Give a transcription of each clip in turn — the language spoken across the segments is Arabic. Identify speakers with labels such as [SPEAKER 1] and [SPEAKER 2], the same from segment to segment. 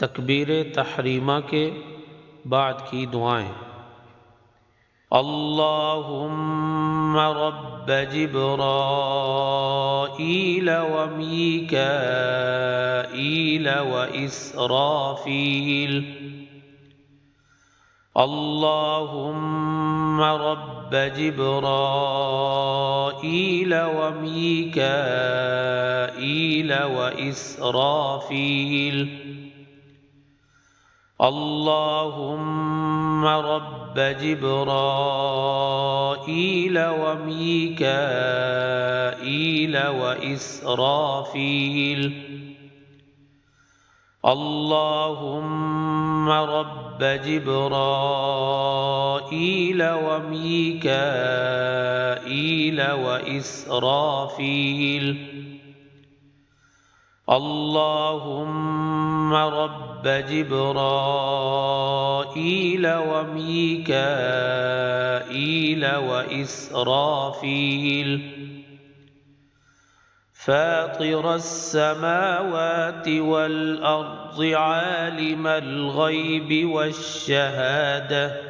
[SPEAKER 1] तकबीर तहरीमा के बाद की दुआएं। अल्लाहुम्मा रब्ब जिब्राईल व मीकाईल व इसराफील। अल्लाहुम्मा रब्ब जिब्राईल व मीकाईल व इसराफील। अल्लाहुम्मा रब्ब जिब्राईल व मीकाईल व इसराफील। अल्लाहुम्मा रब्ब जिब्राईल व मीकाईल व इसराफील। अल्लाहुम्मा रब्ब जिब्राईल व मीकाईल व इसराफील। फातिर السماوات والأرض عالم الغيب والشهادة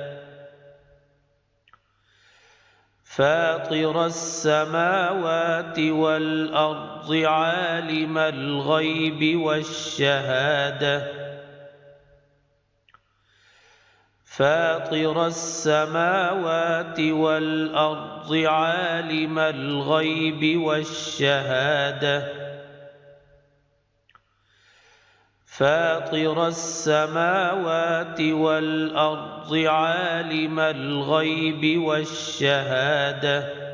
[SPEAKER 1] فاطر السماوات والأرض عالم الغيب والشهادة فاطر السماوات والأرض عالم الغيب والشهادة فاطر السماوات والأرض عالم الغيب والشهادة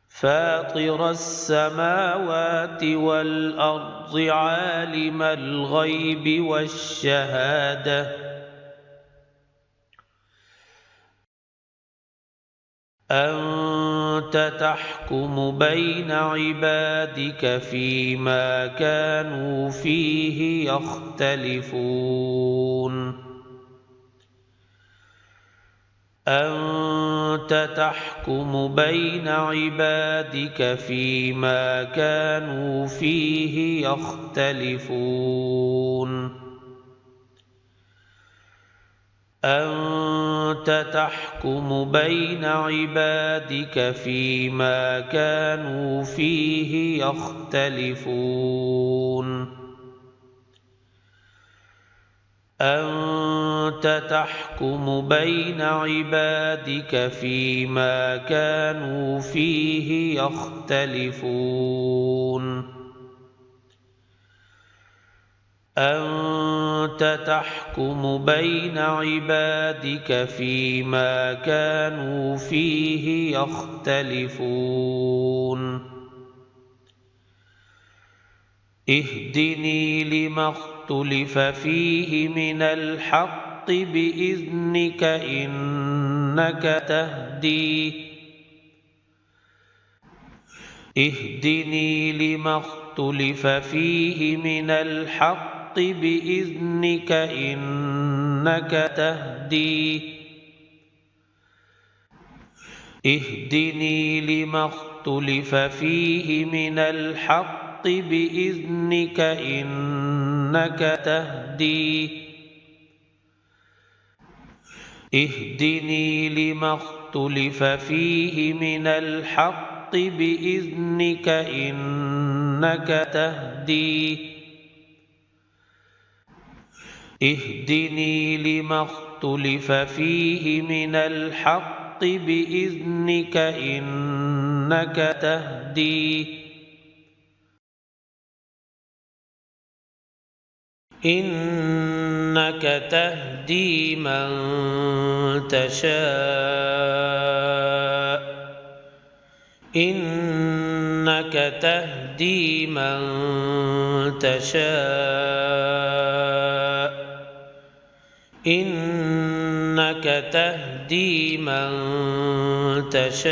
[SPEAKER 1] فاطر السماوات والأرض عالم الغيب والشهادة أنت تحكم بين عبادك فيما كانوا فيه يختلفون أنت تحكم بين عبادك فيما كانوا فيه يختلفون أنت تحكم بين عبادك فيما كانوا فيه يختلفون أنت تحكم بين عبادك فيما كانوا فيه يختلفون أنت تحكم بين عبادك فيما كانوا فيه يختلفون اهدني لما اختلف فيه من الحق بإذنك إنك تهدي اهدني لما اختلف فيه من الحق بإذنك إنك تهدي اهدني لما اختلف فيه من الحق بإذنك إنك تهدي اهدني لما اختلف فيه من الحق بإذنك إنك تهدي اهدني لما اختلف فيه من الحق بإذنك إنك تهدي إنك تهدي من تشاء إنك تهدي من تشاء إنك تهدي من تشاء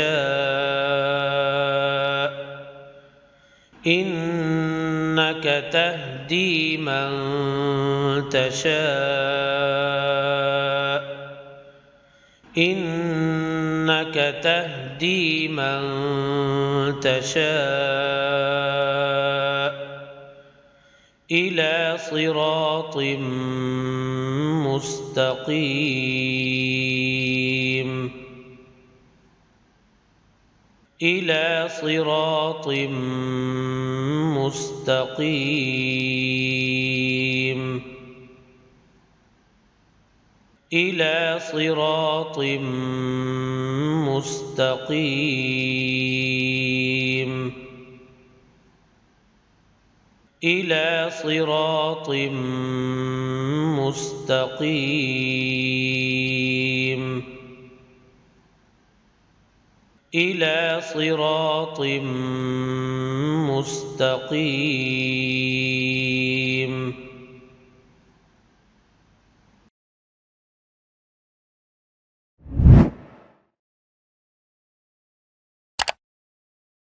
[SPEAKER 1] إنك تهدي من تشاء إنك تهدي من تشاء إلى صراط مستقيم إلى صراط مستقيم إلى صراط مستقيم إلى صراط مستقيم إلى صراط مستقيم